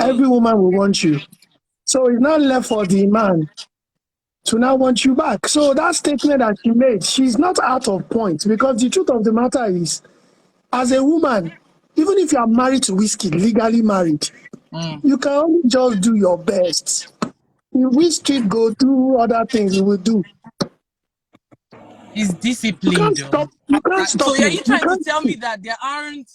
every woman will want you. So it's not left for the man to now want you back. So that statement that she made, she's not out of point, because the truth of the matter is, as a woman, even if you are married to Wizkid, legally married, you can only just do your best. If Wizkid go do other things, he will do. He's disciplined. You can't stop so him. are you trying to tell me that there aren't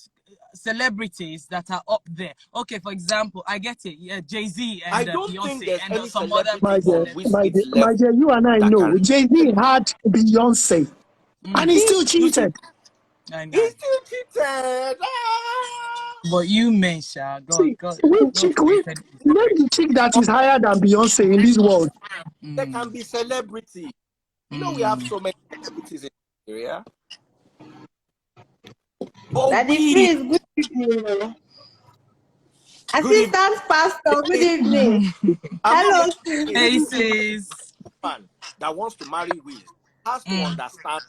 celebrities that are up there? Okay, for example, I get it. Yeah, Jay-Z and Beyonce and some other my dear, you and I know Jay-Z had Beyonce, and he still cheated. I know. He still cheated. But you mentioned God. Name the chick that is higher than Beyonce in this world. There can be celebrity. You know, we have so many celebrities in the area. That is good evening. Assistant Pastor, good evening. Hello, hey, sis. Man that wants to marry Wiz has to understand.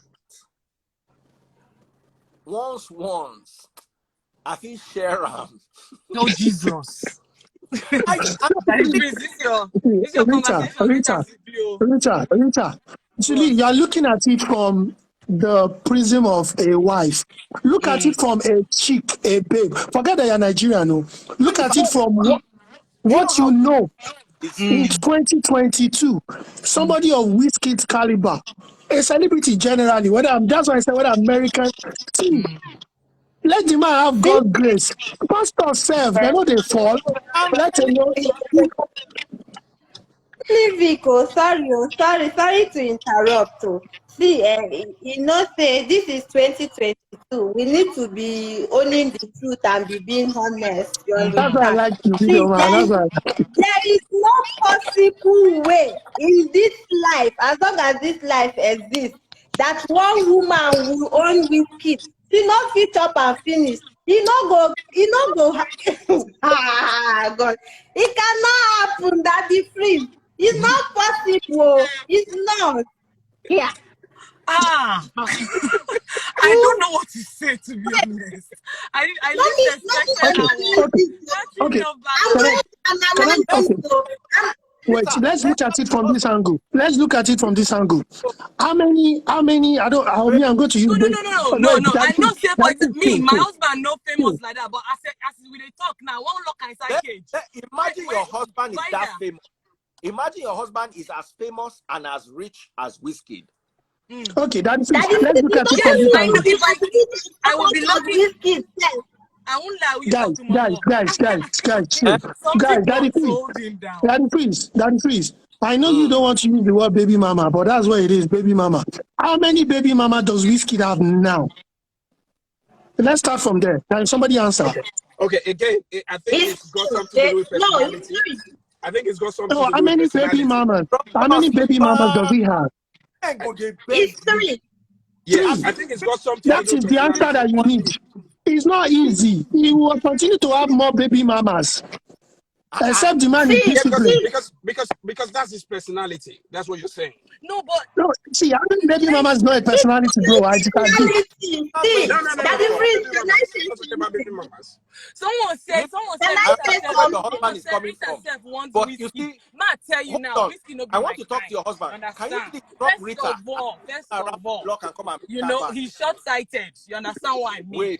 Once, I think Sharon. Oh, Jesus. Rita. Actually, you are looking at it from the prism of a wife. Look at it from a chick, a babe. Forget that you're Nigerian. No. Look at it from what you know. In 2022, somebody of Wizkid's caliber, a celebrity generally, that's why I said whether American, let the man have God's grace. Pastor self, they know they fall. Let him know. Vico, sorry to interrupt. See, you know, say this is 2022. We need to be owning the truth and be being honest. You understand? That's why I like you, see, there is no possible way in this life, as long as this life exists, that one woman will own Wizkid. She not fit up and finish. He not go. God, it cannot happen. That the free. It's not possible. It's not. Yeah. I don't know what to say, to be honest. I Wait, let's look at it from this angle. How many? I'm going to use. No. I know say for me, my husband not famous like that, but as we talk now, one look inside cage. Imagine your husband is that famous. Imagine your husband is as famous and as rich as Wizkid. Okay, let's look at it from this angle. I will be lucky. I won't lie with Daddy Freeze. I know you don't want to use the word baby mama, but that's what it is, baby mama. How many baby mama does Wizkid have now? Let's start from there. Can somebody answer? Okay. Again, I think it's got something to do with personality. I think it's got something to do with baby mamas? How many baby mamas does he have? It's three. Yes, I think it's got something to do with the answer that you need. It's not easy. He will continue to have more baby mamas. Except the man is disciplined. Because that's his personality. That's what you're saying. No, but see, I think baby mama is not a personality, bro. I just can't do. Someone said your husband is coming from. But you see, Matt, tell you now, I want to talk to your husband. Can you please drop Rita? First of all, you know he's short-sighted. You understand what I mean?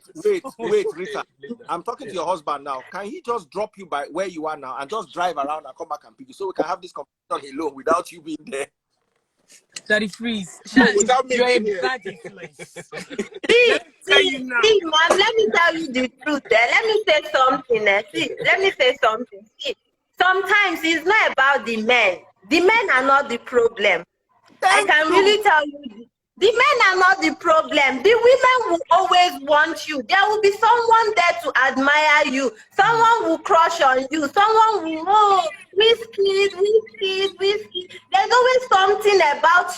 Wait, Rita. I'm talking to your husband now. Can he just drop you by where you are now and just drive around and come back and pick you, so we can have this conversation alone without you being there? Daddy Freeze, you're a bad influence. See, man, let me tell you the truth. Let me say something. See, sometimes it's not about the men. The men are not the problem. I can really tell you. The men are not the problem. The women will always want you. There will be someone there to admire you. Someone will crush on you. Someone will, Wizkid. There's always something about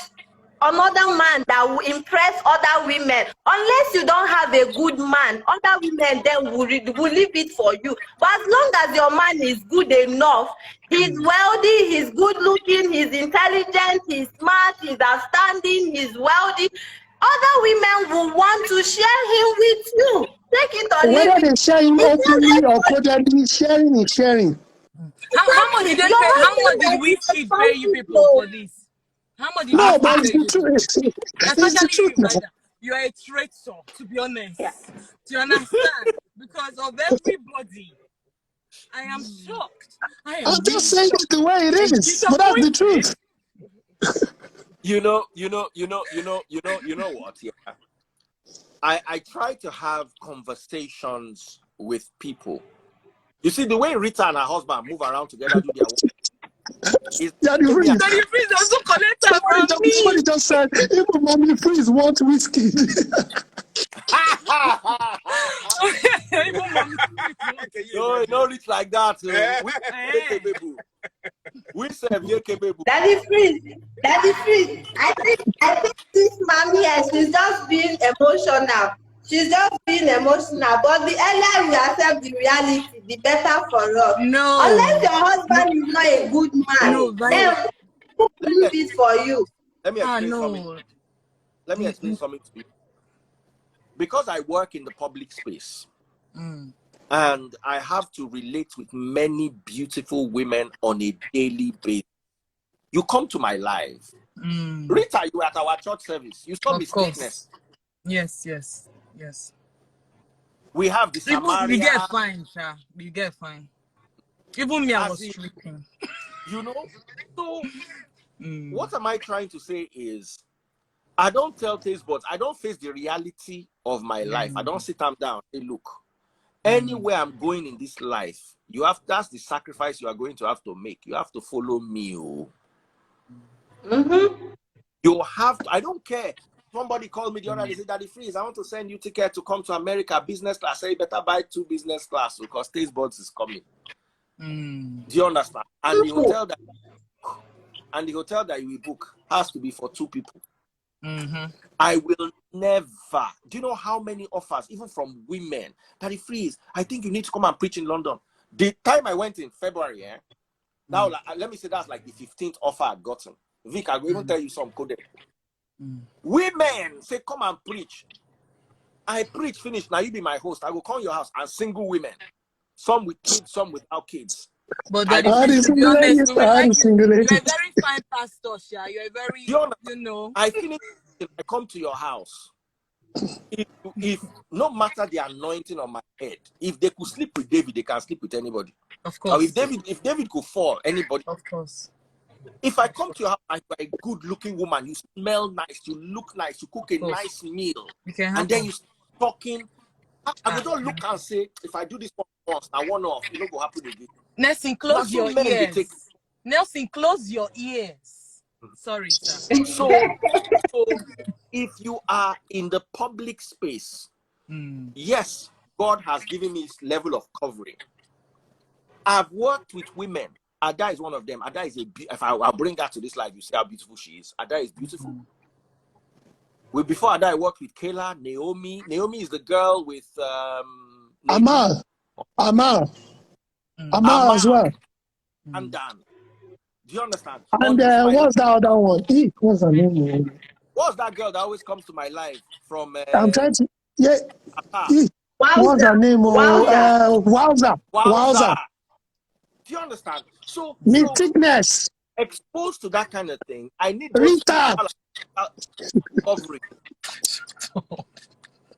another man that will impress other women. Unless you don't have a good man, other women then will leave it for you. But as long as your man is good enough, he's wealthy, he's good looking, he's intelligent, he's smart, he's outstanding, he's wealthy, other women will want to share him with you. Take it or leave it. Whether they share him openly or codedly, sharing is sharing. How much did they pay? How much did Wizkid pay you people for this? How much did No, but Wizkid it's pay the you? truth. It's the Especially truth you, now. Ryder. You are a traitor, to be honest. Yeah. Do you understand? Because of everybody. I am shocked. I'm just saying it the way it is. But that's the truth. You know what? Yeah. I try to have conversations with people. You see, the way Rita and her husband move around together, do their work. Daddy Freeze. Daddy Freeze also collected from me. Somebody just said, even Mommy Freeze wants Wizkid. No, reach like that. We serve Yekebebu. Daddy Freeze. I think this mommy here, she's just being emotional. But the earlier we accept the reality, the better for us. No. Unless your husband is not a good man, then who will do this for you? Let me explain something. Let me explain something to you. Because I work in the public space, and I have to relate with many beautiful women on a daily basis. You come to my live. Rita, you were at our church service. You saw mistakeness. Yes. We have the Samaria. You get fine, Sha. You get fine. Even me, I was sleeping. You know? So, what am I trying to say is, I don't tell taste buds. I don't face the reality of my life. I don't sit them down and say, look, anywhere I'm going in this life, that's the sacrifice you are going to have to make. You have to follow me. You have to, I don't care. Somebody called me the other day, they said, Daddy Freeze, I want to send you ticket to come to America, business class. I say, you better buy 2 business class because taste buds is coming. Do you understand? And the hotel that you will book has to be for 2 people. I will never. Do you know how many offers, even from women? Daddy Freeze, I think you need to come and preach in London. The time I went in February, now let me say that's like the 15th offer I've gotten. Vic, I will even tell you some coded. Women say, come and preach. I preach, finish. Now you be my host. I will call your house and single women. Some with kids, some without kids. But Daddy Freeze, to be honest, you're a very fine pastor, Sha. You're a very, I finish. If I come to your house, if no matter the anointing on my head, if they could sleep with David, they can sleep with anybody. Of course. Or if David could fall, anybody. Of course. If I come to your house and you're a good-looking woman, you smell nice, you look nice, you cook a nice meal, and then you start talking, I will not look and say, if I do this once, I want off, it don't go happen again. Nelson, close your ears. Nelson, close your ears. Sorry, sir. So if you are in the public space, yes, God has given me this level of covering. I've worked with women. Ada is one of them. Ada is if I'll bring her to this life, you see how beautiful she is. Ada is beautiful. Before Ada, I worked with Kayla, Naomi. Naomi is the girl with Amal as well. And Dan. Do you understand? And what's the other one? What's her name? What's that girl that always comes to my life from? I'm trying to. What's her name? Wowza. Do you understand? So thickness. Exposed to that kind of thing, I need Rita covering.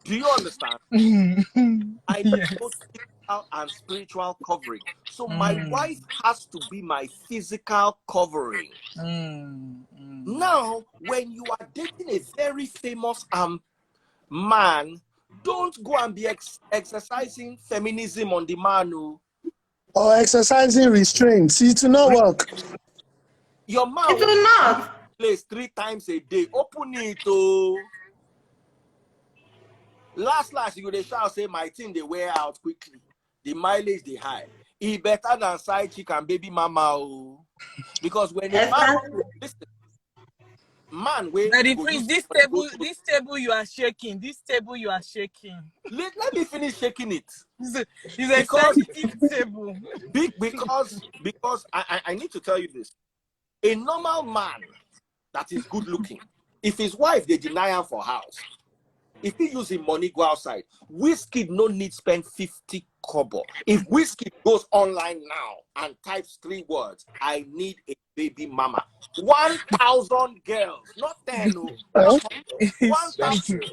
Do you understand? I need both physical and spiritual covering. So my wife has to be my physical covering. Now, when you are dating a very famous man, don't go and be exercising feminism on the man. Or exercising restraints. It will not work. Your mouth it will not. Place 3 times a day. Open it. Last, you go to shout, say, my thing, they wear out quickly. The mileage, they high. It better than side chick and baby mama. Because when a man, wait. This table you are shaking. Let me finish shaking it. It's a sensitive table. Because I need to tell you this. A normal man that is good looking, if his wife they deny him for house, If he using money, go outside. Wizkid no need spend 50 kobo. If Wizkid goes online now and types 3 words, I need a baby mama. 1,000 girls, not 10, no, not 1,000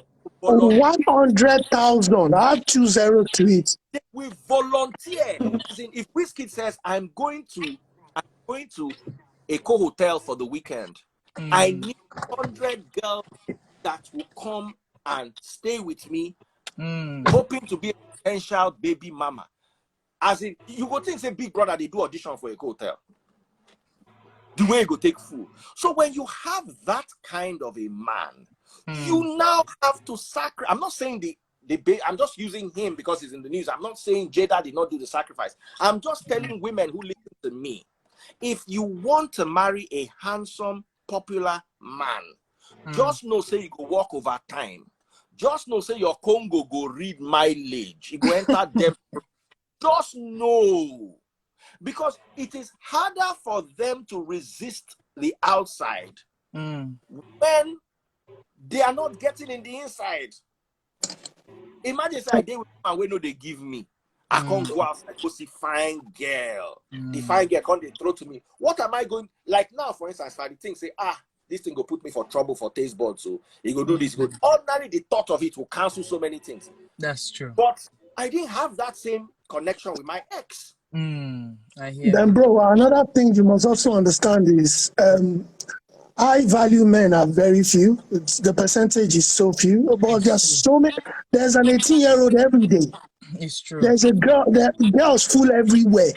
volunteer. 100,000. Add 20 to it. They will volunteer. As in, if Wizkid says, I'm going to Eco Hotel for the weekend, I need 100 girls that will come and stay with me, hoping to be a potential baby mama. As in, you go think say Big Brother, they do audition for a hotel. The way you go take food. So when you have that kind of a man, you now have to sacrifice. I'm not saying I'm just using him because he's in the news. I'm not saying Jada did not do the sacrifice. I'm just telling women who listen to me, if you want to marry a handsome, popular man, just know say you go walk over time. Just know say your Congo go read mileage. You go enter depth. Just know. Because it is harder for them to resist the outside when they are not getting in the inside. Imagine say I did with man wey no they give me. I can't go outside, go see fine girl. The fine girl can't they throw to me. What am I going, like now, for instance, if I think say, this thing will put me for trouble for taste buds, so he go do this. Go. Ordinarily, the thought of it will cancel so many things. That's true. But I didn't have that same connection with my ex. I hear. Then, bro, another thing you must also understand is high value men are very few. The percentage is so few, but there's so many. There's an 18-year-old every day. It's true. There's a girl. There girls full everywhere.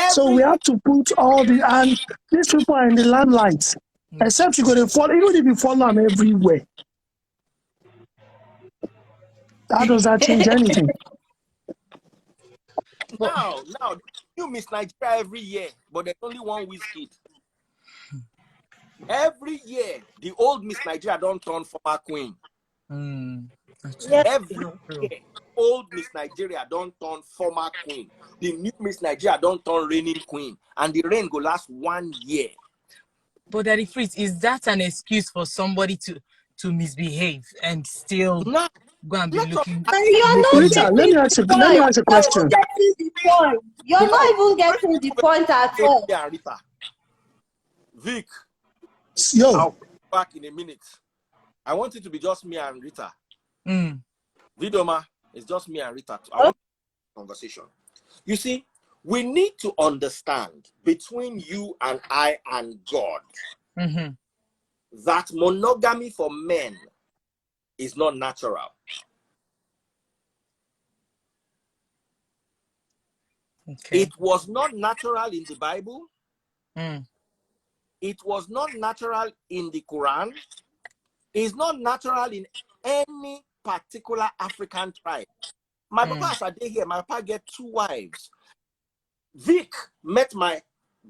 So we have to put all the, and these people are in the limelight. Except you go to follow, even if you follow them everywhere. How does that change anything? Now, you miss Nigeria every year, but there's only one Wizkid. Every year, the old Miss Nigeria don't turn former queen. Every year, old Miss Nigeria don't turn former queen. The new Miss Nigeria don't turn reigning queen. And the reign go last 1 year. But Daddy Fritz, is that an excuse for somebody to misbehave and still go and be looking? You're not Rita, let me ask a question. You're not even getting the point at all. Yeah, Rita. Vic. Yo. I'll be back in a minute. I want it to be just me and Rita. Vidoma, it's just me and Rita. I want conversation. You see, we need to understand between you and I and God that monogamy for men is not natural. Okay. It was not natural in the Bible. It was not natural in the Quran. It's not natural in any particular African tribe. My papa, as I did here, my papa get 2 wives. Vic met my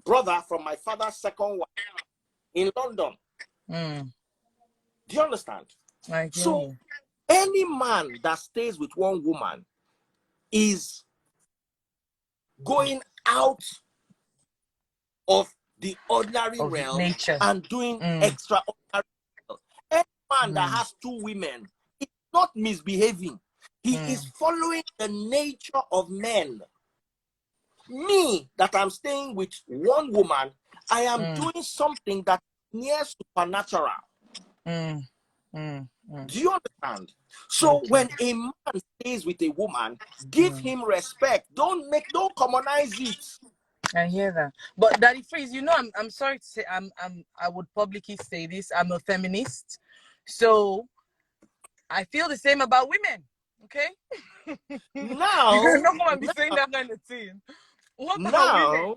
brother from my father's second wife in London. Do you understand? So any man that stays with one woman is going out of the ordinary realm and doing extraordinary. Any man that has 2 women is not misbehaving. He is following the nature of men. Me, that I'm staying with one woman, I am doing something that is near supernatural. Do you understand? So when a man stays with a woman, give him respect. Don't commonize it. I hear that. But Daddy Freeze, you know, I'm sorry to say, I would publicly say this. I'm a feminist, so I feel the same about women. Okay. Now, you're not going to be saying that kind of thing. What about women?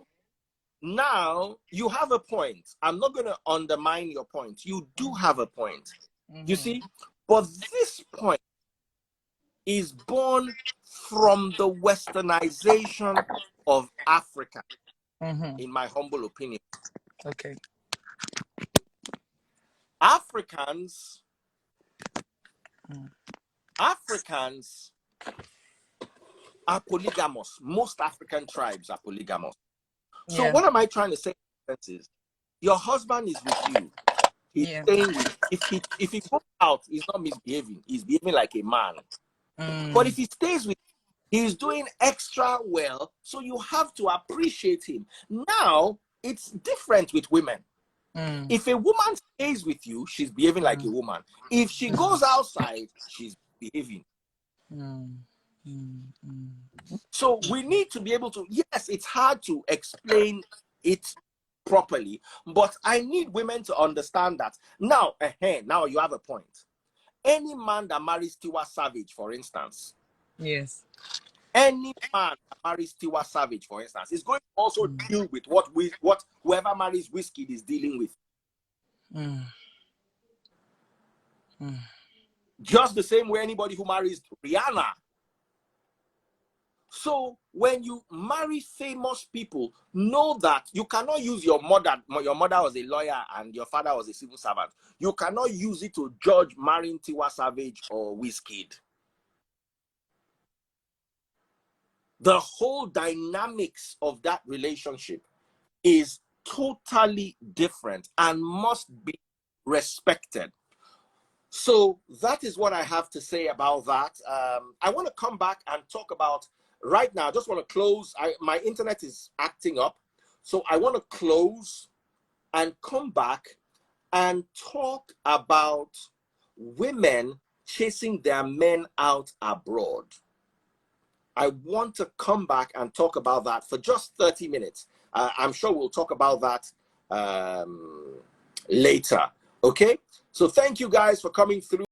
Now you have a point. I'm not going to undermine your point. You do have a point. You see, but this point is born from the westernization of Africa, in my humble opinion. Okay. Africans are polygamous. Most African tribes are polygamous. So what am I trying to say is, your husband is with you. He's staying with, if he goes out, he's not misbehaving. He's behaving like a man. But if he stays with, he's doing extra well. So you have to appreciate him. Now, it's different with women. If a woman stays with you, she's behaving like a woman. If she goes outside, she's behaving. So we need to be able to, yes, it's hard to explain it properly, but I need women to understand that. Now, now you have a point. Any man that marries Tiwa Savage, for instance. Yes. Any man that marries Tiwa Savage, for instance, is going to also deal with what whoever marries Wizkid is dealing with. Just the same way anybody who marries Rihanna. So when you marry famous people, know that you cannot use your mother was a lawyer and your father was a civil servant. You cannot use it to judge marrying Tiwa Savage or Wizkid. The whole dynamics of that relationship is totally different and must be respected. So that is what I have to say about that. I want to come back and talk about, right now, I just want to close. My internet is acting up. So I want to close and come back and talk about women chasing their men out abroad. I want to come back and talk about that for just 30 minutes. I'm sure we'll talk about that later. Okay? So thank you guys for coming through.